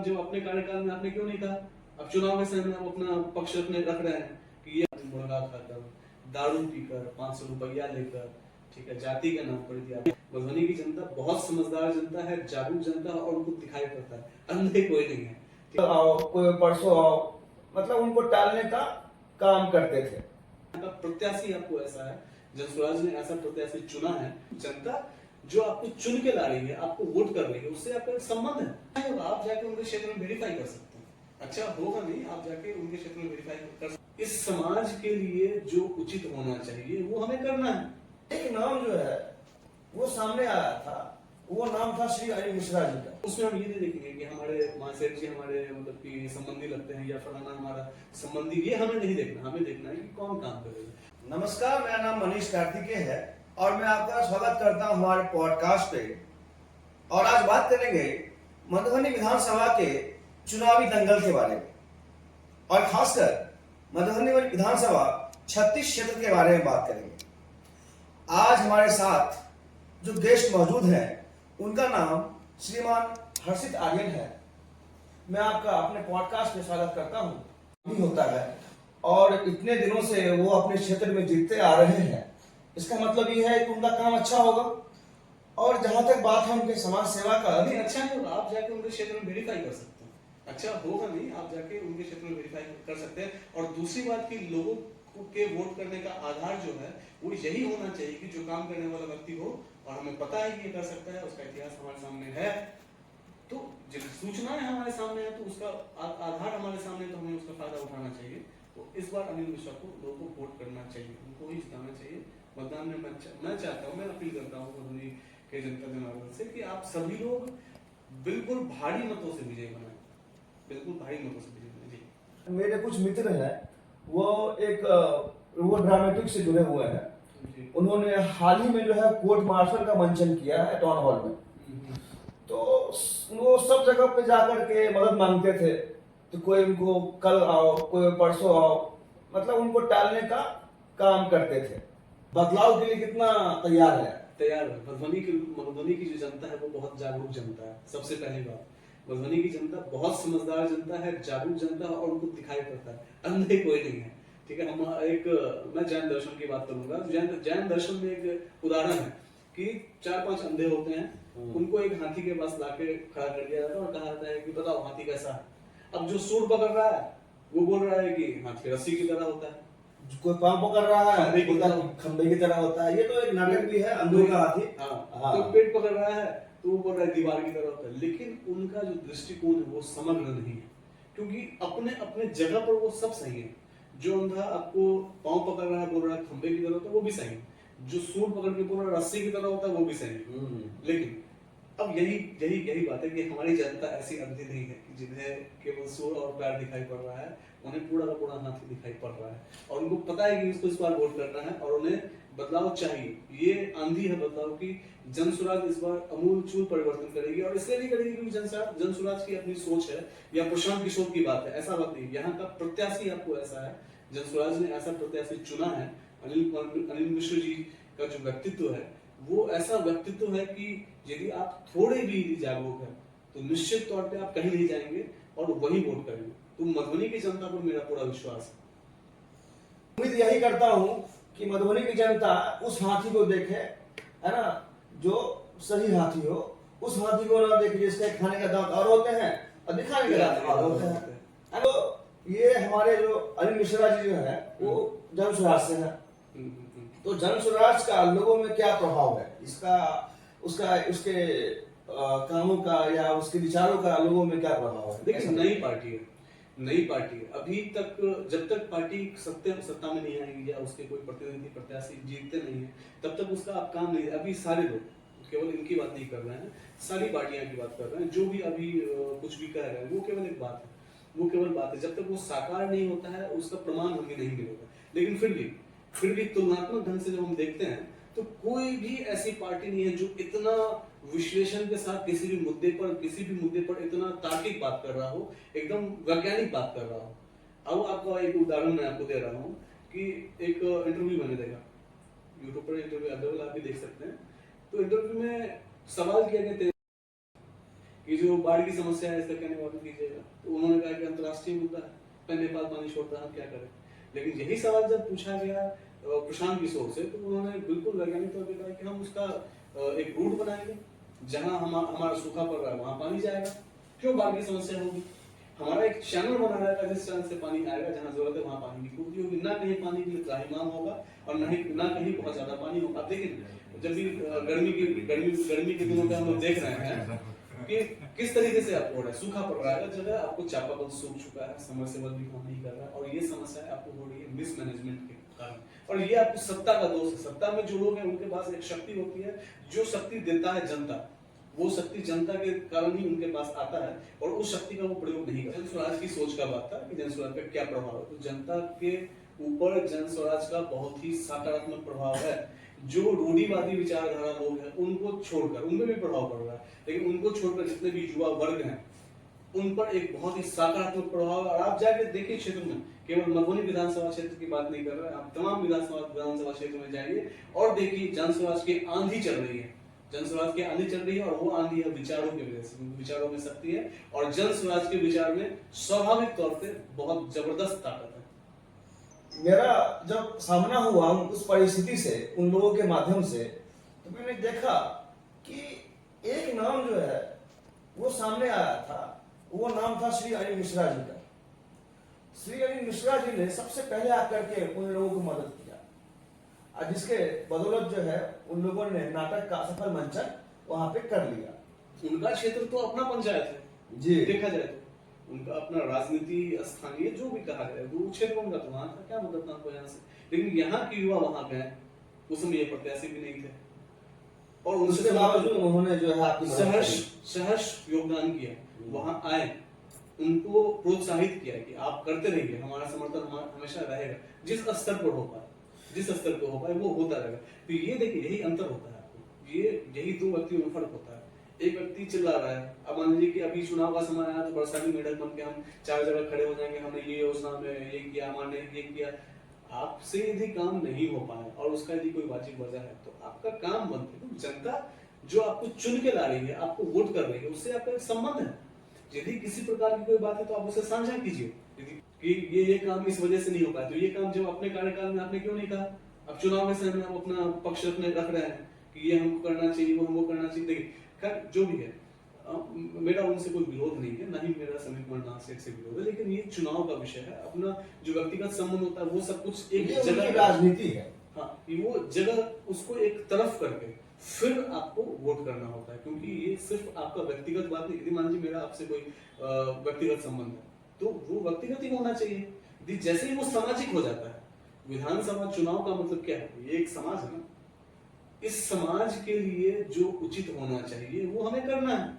जब अपने कार्यकाल में आपने क्यों नहीं कहा? अब चुनाव के समय में आप अपना पक्ष रख रहे हैं कि ये मुर्गा खाकर, दारू पीकर, 500 रुपया लेकर, ठीक है, जाति का नाम पर दिया। मधुबनी की जनता बहुत समझदार जनता है, जागरूक जनता है, और उनको दिखाई पड़ता है, अंधे कोई नहीं है। आओ कोई परसों आओ, मतलब उनको टालने का काम करते थे। प्रत्याशी आपको ऐसा है, जनसुराज ने ऐसा प्रत्याशी चुना है। जनता जो आपको चुन के ला रही है, आपको वोट कर रही है, उससे आपका एक संबंध है। आप जाके उनके क्षेत्र में वेरीफाई कर सकते हैं। अच्छा होगा नहीं, आप जाके उनके क्षेत्र में वेरीफाई कर सकते हैं। इस समाज के लिए जो उचित होना चाहिए वो हमें करना है। एक नाम जो है वो सामने आया था, वो नाम था श्री अनिल मिश्रा जी का। उसमें हम ये नहीं देखेंगे कि हमारे महाशय जी हमारे मतलब कि संबंधी लगते हैं या फलाना हमारा संबंधी, ये हमें नहीं देखना। हमें देखना है कि कौन काम करेगा। नमस्कार, मेरा नाम मनीष कार्तिकेय है और मैं आपका स्वागत करता हूं हमारे पॉडकास्ट पे। और आज बात करेंगे मधुबनी विधानसभा के चुनावी दंगल के बारे में, और खासकर मधुबनी विधानसभा 36 क्षेत्र के बारे में बात करेंगे। आज हमारे साथ जो गेस्ट मौजूद हैं उनका नाम श्रीमान हर्षित आर्यन है। मैं आपका अपने पॉडकास्ट में स्वागत करता हूं। नहीं होता है और इतने दिनों से वो अपने क्षेत्र में जीतते आ रहे हैं, इसका मतलब ये है कि उनका काम अच्छा होगा। और जहां तक बात है उनके समाज सेवा का, नहीं अच्छा नहीं होगा, आप जाके उनके क्षेत्र में वेरीफाई कर सकते हैं। अच्छा होगा नहीं, आप जाके उनके क्षेत्र में वेरीफाई कर सकते हैं। और दूसरी बात कि लोगों के वोट करने का आधार जो है वो यही होना चाहिए कि जो काम करने वाला व्यक्ति हो और हमें पता है कि ये कर सकता है, उसका इतिहास हमारे सामने है, तो जब सूचनाएं हमारे सामने है तो उसका आधार हमारे सामने, तो हमें उसका फायदा उठाना चाहिए। तो इस बार अनिल मिश्रा को लोगों को वोट करना चाहिए, उनको ही जिताना चाहिए। मतदान में मैं चाहता हूँ, मैं अपील करता हूँ मधुबनी के जनता जनार्दन से कि आप सभी लोग बिल्कुल भारी मतों से विजय बनाएं, बिल्कुल भारी मतों से विजय बनाएं। मेरे कुछ मित्र हैं, वो ड्रामेटिक से जुड़े हुए हैं। उन्होंने हाल ही में जो है कोर्ट मार्शल का मंचन किया है टाउन हॉल में। तो वो सब जगह पे जाकर के मदद मांगते थे, तो कोई उनको कल आओ, कोई परसों आओ, मतलब उनको टालने का काम करते थे। बदलाव के लिए कितना तैयार है? तैयार है। मधुबनी की जो जनता है वो बहुत जागरूक जनता है। सबसे पहली बात, मधुबनी की जनता बहुत समझदार जनता है, जागरूक जनता है, और उनको दिखाई पड़ता है, अंधे कोई नहीं है। ठीक है, मैं जैन दर्शन की बात करूंगा। जैन दर्शन में एक उदाहरण है कि 4-5 अंधे होते हैं, उनको एक हाथी के पास लाके खड़ा कर दिया जाता है और कहा जाता है कि बताओ हाथी कैसा है। अब जो सूंड पकड़ रहा है वो बोल रहा है कि हाथी रस्सी की तरह होता है, कोई पांव पकड़ रहा है खंबे की तरह होता है। ये तो एक नाटक भी है, अंधों का हाथी। तो पेट पकड़ रहा है तो वो बोल रहा है दीवार की तरह होता है। लेकिन उनका जो दृष्टिकोण है वो समग्र नहीं है, क्योंकि अपने अपने जगह पर वो सब सही है। जो अंधा आपको पांव पकड़ रहा है बोल रहा है खंबे की तरह होता है, वो भी सही है। जो सूंड पकड़ के बोल रहा है रस्सी की तरह होता है, वो भी सही है। लेकिन अब यही बात है कि हमारी जनता ऐसी अंधी नहीं है कि जिन्हें केवल सूंड और पैर दिखाई पड़ रहा है, उन्हें पूरा का पूरा हाथी दिखाई पड़ रहा है, और उनको पता है कि इसको इस बार वोट करना है और उन्हें बदलाव चाहिए। ये आंधी है बदलाव की। जनसुराज इस बार अमूलचूल परिवर्तन करेगी, और इसलिए नहीं करेगी क्योंकि जनसुराज की अपनी सोच है या प्रशांत किशोर की बात है, ऐसा बात नहीं। यहाँ का प्रत्याशी आपको ऐसा है, जनसुराज ने ऐसा प्रत्याशी चुना है। अनिल मिश्र जी का जो व्यक्तित्व है वो ऐसा व्यक्तित्व है कि यदि आप थोड़े भी जागरूक हैं तो निश्चित तौर पे आप कहीं नहीं जाएंगे और वही वोट करेंगे। तो मधुबनी की जनता पर मेरा पूरा विश्वास है। उम्मीद यही करता हूँ कि मधुबनी की जनता उस हाथी को देखे, है ना, जो सही हाथी हो। उस हाथी को ना देखे जिसके खाने का दांत और होते हैं और दिखाने के दांत और होते हैं। तो ये हमारे जो अनिल मिश्रा जी जो है वो जनसुराज से है। तो जनसुराज का लोगों में क्या प्रभाव है, उसके कामों का या उसके विचारों का लोगों में क्या प्रभाव है? देखिए, नई पार्टी है। अभी तक जब तक पार्टी सत्ता में नहीं आएगी या उसके कोई प्रतिनिधि प्रत्याशी जीतते नहीं है, तब तक उसका आप काम नहीं। अभी सारे लोग केवल इनकी बात नहीं कर रहे हैं, सारी पार्टियां की बात कर रहे हैं। जो भी अभी कुछ भी कह रहे हैं वो केवल एक बात है, वो केवल बात है। जब तक वो साकार नहीं होता है उसका प्रमाण हमें नहीं मिलेगा। लेकिन फिर भी तुलनात्मक ढंग से जब हम देखते हैं तो कोई भी ऐसी पार्टी नहीं है जो इतना विश्लेषण के साथ किसी भी मुद्दे पर इतना तार्किक बात कर रहा हो, एकदम वैज्ञानिक बात कर रहा हो। अब आपका एक उदाहरण मैं आपको दे रहा हूँ कि एक इंटरव्यू मैंने देखा, यूट्यूब पर इंटरव्यू अवेलेबल, आप भी देख सकते हैं। तो इंटरव्यू में सवाल किया गया कि जो बाढ़ की समस्या है इसका क्या निवारण कीजिएगा, तो उन्होंने कहा कि अंतर्राष्ट्रीय मुद्दा है, पर नेपाल पानी छोड़ता है, हम क्या करें। लेकिन यही सवाल जब पूछा गया प्रशांत किशोर से, तो उन्होंने बिल्कुल वैज्ञानिक तौर पर कहा कि हम उसका एक रूट बनाएंगे, जहां हमारा सूखा पड़ रहा है वहां पानी जाएगा, क्यों बाढ़ की समस्या होगी। हमारा एक चैनल बना रहेगा जिस चैनल से पानी आएगा, जहां जरूरत है वहां पानी की पूर्ति होगी, ना कहीं पानी के लिए त्राहिमाम होगा और ना कहीं बहुत ज्यादा पानी होगा। आप देखिए जब भी गर्मी के दिनों में हम लोग देख रहे हैं कि किस तरीके से आपको हो रहा है, सूखा पड़ रहा है, जगह आपको चापाकल सूख चुका है, समरसेबल भी काम नहीं कर रहा है, और ये समस्या आपको हो रही है मिसमैनेजमेंट के कारण। और ये आपको सत्ता का दोष है। सत्ता में जो लोग हैं उनके पास एक शक्ति होती है, जो शक्ति देता है जनता, वो शक्ति जनता के कारण ही उनके पास आता है, और उस शक्ति का वो प्रयोग नहीं करता। जन स्वराज की सोच का बात था कि जन स्वराज का क्या प्रभाव है, तो जनता के ऊपर जन स्वराज का बहुत ही सकारात्मक प्रभाव है। जो रूढ़िवादी विचारधारा लोग हैं उनको छोड़कर, उनमें भी प्रभाव पड़ रहा है, लेकिन उनको छोड़कर जितने भी युवा वर्ग हैं उन पर एक बहुत ही सकारात्मक प्रभाव। और आप जाके देखिए क्षेत्र में, केवल मधुबनी विधानसभा क्षेत्र की बात नहीं कर रहे हैं, आप तमाम विधानसभा क्षेत्र में जाइए और देखिए जन स्वराज की आंधी चल रही है, जन स्वराज की आंधी चल रही है, और वो आंधी है विचारों की वजह से। विचारों में शक्ति है, और जन स्वराज के विचार में स्वाभाविक तौर पे बहुत जबरदस्त ताकत है। मेरा जब सामना हुआ उस परिस्थिति से, उन लोगों के माध्यम से, तो मैंने देखा कि एक नाम जो है वो सामने आया था, वो नाम था श्री अनिल मिश्रा जी का। श्री अनिल मिश्रा जी ने सबसे पहले आकर के उन लोगों को मदद किया, और जिसके बदौलत जो है उन लोगों ने नाटक का सफल मंचन वहां पे कर लिया। उनका क्षेत्र तो अपना पंचायत है जी, देखा जाए तो उनका अपना राजनीति स्थानीय जो भी कहा जाए, वो क्षेत्र उनका तो वहां था, क्या मतलब था आपको यहाँ से। लेकिन यहाँ के युवा वहां गए, उस समय ये प्रत्याशी भी नहीं थे, और उसके बावजूद उन्होंने जो है आपकी सहर्ष योगदान किया, वहां आए, उनको प्रोत्साहित किया कि आप करते रहिए, हमारा समर्थन हमेशा रहेगा, जिस स्तर पर हो पाए, जिस स्तर पर हो पाए वो होता रहेगा। तो ये देखिए यही अंतर होता है आपको, यही दो व्यक्तियों में फर्क होता है। एक व्यक्ति चिल्ला रहा है, अब मान लीजिए कि अभी चुनाव का समय आया तो बरसाती मेढक बन के हम चार जगह खड़े हो जाएंगे, हमने ये योजना में ये किया, हमारे ये किया। आपसे यदि काम नहीं हो पाए और उसका यदि कोई वाजिब वजह है तो आपका काम बंद है। तो जनता जो आपको चुन के ला रही है, आपको वोट कर रही है, उससे आपका एक संबंध है। यदि किसी प्रकार की कोई बात है तो आप उसे साझा कीजिए कि ये काम इस वजह से नहीं हो पाया, तो ये काम जब अपने कार्यकाल में आपने क्यों नहीं कहा। अब चुनाव में समय हम अपना पक्ष रख रहे हैं कि ये हमको करना चाहिए, वो हमको करना चाहिए। देखिए खैर जो भी है, मेरा उनसे कोई विरोध नहीं है, ना ही मेरा समीर कुमार नाथ सेठ से विरोध है, लेकिन ये चुनाव का विषय है। अपना जो व्यक्तिगत संबंध होता है वो सब कुछ एक जगह राजनीति है, हाँ, वो जगह उसको एक तरफ करके फिर आपको वोट करना होता है, क्योंकि ये सिर्फ आपका व्यक्तिगत बात नहीं। यदि मान लीजिए मेरा आपसे कोई व्यक्तिगत संबंध है तो वो व्यक्तिगत ही होना चाहिए। जैसे ही वो सामाजिक हो जाता है, विधानसभा चुनाव का मतलब क्या है, ये एक समाज है ना, इस समाज के लिए जो उचित होना चाहिए वो हमें करना है।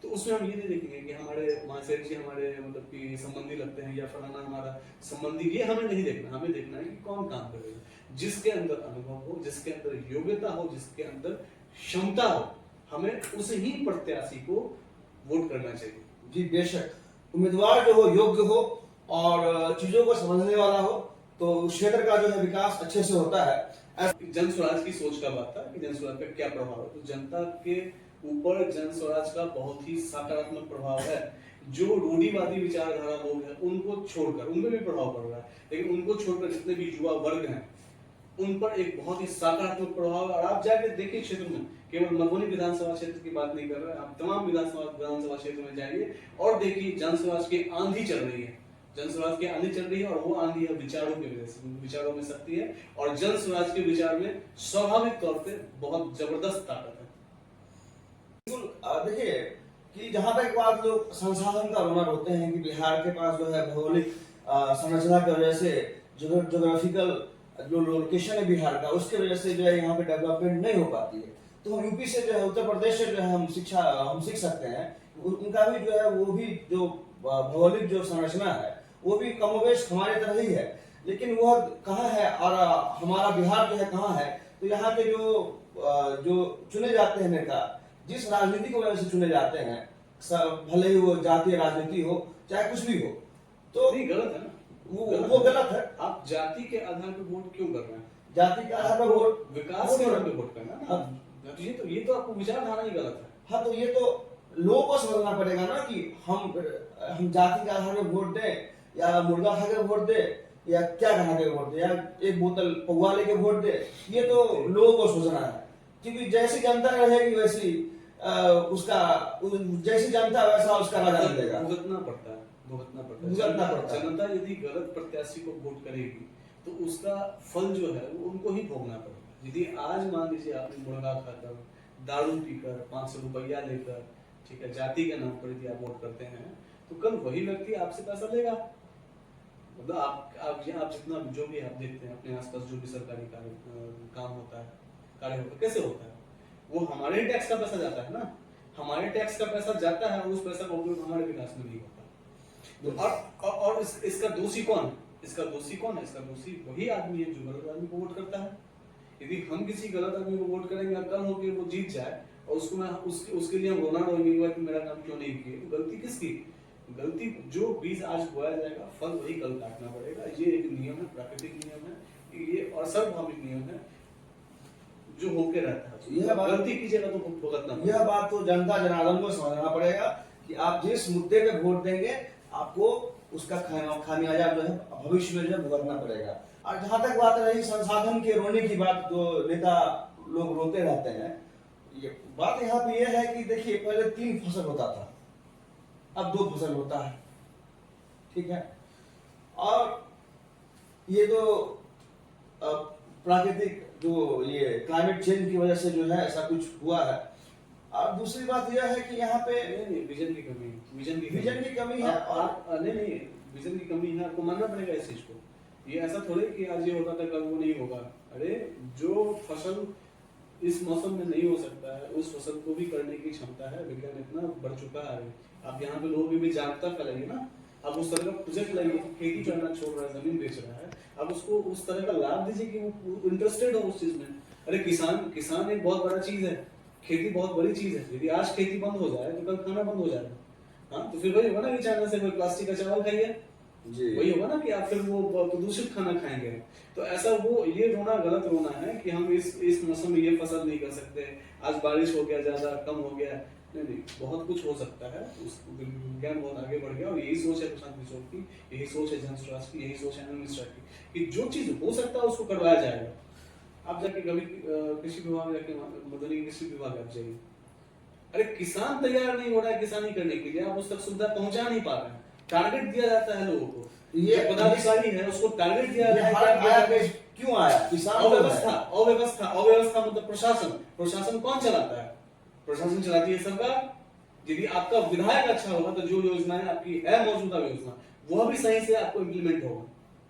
तो उसमें हम ये नहीं देखेंगे कि हमारे महाशय जी हमारे मतलब कि संबंधी लगते हैं या फलाना हमारा संबंधी, ये हमें नहीं देखना। हमें देखना है कि कौन काम करेगा, जिसके अंदर अनुभव हो, जिसके अंदर योग्यता हो, जिसके अंदर क्षमता हो, हमें उस ही प्रत्याशी को वोट करना चाहिए। जी बेशक, उम्मीदवार जो हो योग्य हो और चीजों को समझने वाला हो तो क्षेत्र का जो है विकास अच्छे से होता है। जन स्वराज की सोच का बात था कि जन स्वराज का क्या प्रभाव है, तो जनता के ऊपर जन स्वराज का बहुत ही सकारात्मक प्रभाव है। जो रूढ़िवादी विचारधारा लोग हैं उनको छोड़कर, उनमें भी प्रभाव पड़ रहा है, लेकिन उनको छोड़कर जितने भी युवा वर्ग हैं उन पर एक बहुत ही सकारात्मक प्रभाव। और आप जाके देखिए क्षेत्र में, केवल मधुबनी विधानसभा क्षेत्र की बात नहीं कर रहे हैं, आप तमाम विधानसभा क्षेत्र में जाइए और देखिए जन स्वराज की आंधी चल रही है, जन स्वराज की आंधी चल रही है, और वो आंधी है विचारों की वजह से। विचारों में शक्ति है, और जन स्वराज के विचार में स्वाभाविक तौर पे बहुत जबरदस्त ताकत है। देखिए कि जहां तक बात लोग संसाधन का रोना रोते हैं कि बिहार के पास जो है भौगोलिक संरचना की वजह से, ज्योग्राफिकल जो लोकेशन है बिहार का, उसके वजह से जो है यहाँ पे डेवलपमेंट नहीं हो पाती है। तो हम यूपी से जो है, उत्तर प्रदेश से जो है हम सीख सकते हैं। उनका भी जो है, वो भी जो भौगोलिक जो संरचना है वो भी कमोवेश हमारे तरह ही है, लेकिन वह कहाँ है और हमारा बिहार जो है कहाँ है। तो यहाँ के जो चुने जाते हैं नेता, जिस राजनीति की वजह से चुने जाते हैं, भले ही वो जातीय राजनीति हो चाहे कुछ भी हो, तो नहीं गलत है ना, वो गलत है। आप जाति के आधार पर वोट क्यों कर रहे हैं? जाति के आधार पर वोट, विकास के आधार पर वोट करना ना, ये तो आपको विचारधारा ही गलत है। हाँ, तो ये तो लोगों को समझना पड़ेगा ना कि हम जाति के आधार पर वोट दें या मुर्गा खा के वोट दें या क्या खा के वोट दें या एक बोतल पौवा लेके वोट दें, ये तो लोगों को सोचना है। क्योंकि जैसी जनता रहेगी वैसी जैसी जनता वैसा उसका राजा मिलेगा। भुगतना पड़ता है। जनता यदि गलत प्रत्याशी को वोट करेगी तो उसका फल जो है वो उनको ही भोगना पड़ेगा। यदि आज मान लीजिए आपने मुर्गा खाकर, दारू पीकर, 500 रुपया लेकर, ठीक है, जाति के नाम पर यदि आप वोट करते हैं तो कल वही व्यक्ति आपसे पैसा लेगा। मतलब आप जितना जो भी आप देखते हैं अपने आसपास जो भी सरकारी काम होता है, कार्य होता है, कैसे होता है, वो हमारे टैक्स का पैसा जाता है ना, हमारे टैक्स का पैसा जाता है और उस पैसा का उपयोग हमारे विकास में नहीं होता। और इसका दोषी कौन है? इसका दोषी वही आदमी है जो गलत आदमी को वोट करता है। यदि हम किसी गलत आदमी को वोट करेंगे और कल होकर वो जीत जाए और उसके लिए हम रोना रोएंगे कि मेरा काम क्यों नहीं किए, तो गलती किसकी? गलती जो बीज आज बोया जाएगा फल वही कल काटना पड़ेगा। ये एक नियम है, प्राकृतिक नियम है ये, और सर्वभौमिक नियम है जो होके रहता है। यह गलती कीजिएगा तो भुगतना। यह बात तो जनता जनार्दन को समझना पड़ेगा कि आप जिस मुद्दे पे वोट देंगे आपको उसका खामियाजा जो है भविष्य में जो है भुगतना पड़ेगा। और जहां तक बात रही संसाधन के रोने की बात, जो नेता लोग रोते रहते हैं, ये बात यहाँ पे यह है कि देखिए पहले 3 फसल होता था, अब 2 फसल होता है, ठीक है। और ये तो प्राकृतिक जो ये क्लाइमेट चेंज की वजह से जो है ऐसा कुछ हुआ है। और दूसरी बात यह है कि यहाँ पे विजन की कमी है। और नहीं विजन की कमी है, आपको मानना पड़ेगा इस चीज को। ये ऐसा थोड़े कि आज ये होता था कल वो नहीं होगा। अरे जो फसल इस मौसम में नहीं हो सकता है उस फसल को भी करने की क्षमता है। विज्ञान इतना बढ़ चुका है। आप यहाँ पे लोगों की भी जागरूकता फैलाइए ना, अब उस तरह का प्रोजेक्ट लाइए, खेती करना छोड़ रहा है, जमीन बेच रहा है, अब उसको उस तरह का लाभ दीजिए कि वो इंटरेस्टेड हो उस चीज में। अरे किसान एक बहुत बड़ा चीज है, खेती बहुत बड़ी चीज है। यदि आज खेती बंद हो जाए तो कल खाना बंद हो जाएगा। हाँ, तो फिर वही होगा ना कि चाइना से कोई प्लास्टिक का चावल खाइए, वही होगा ना कि आप फिर वो प्रदूषित खाना खाएंगे। तो ऐसा वो ये रोना गलत रोना है कि हम इस मौसम में ये फसल नहीं कर सकते, आज बारिश हो गया, ज्यादा कम हो गया। नहीं, बहुत कुछ हो सकता है। विज्ञान बहुत आगे बढ़ गया और यही सोच है प्रशांत किशोर की, यही सोच है जयंत राज की, यही सोच है अनिल मिश्रा की कि जो चीज हो सकता है उसको करवाया जाएगा। आप जाके कभी कृषि विभाग जाके मधुबनी कृषि विभाग आप जाइए, अरे किसान तैयार नहीं हो रहा है किसानी करने के लिए, आप उस तक सुविधा पहुंचा नहीं पा रहे हैं। टारगेट दिया जाता है लोगों को, ये पदाधिकारी है उसको टारगेट दिया जाता है। क्यों आया? किसान अव्यवस्था मतलब प्रशासन कौन चलाता है? प्रशासन चलाती है सरकार। यदि आपका विधायक अच्छा होगा तो जो योजनाएं आपकी है मौजूदा योजना वह भी सही से आपको इम्प्लीमेंट होगा।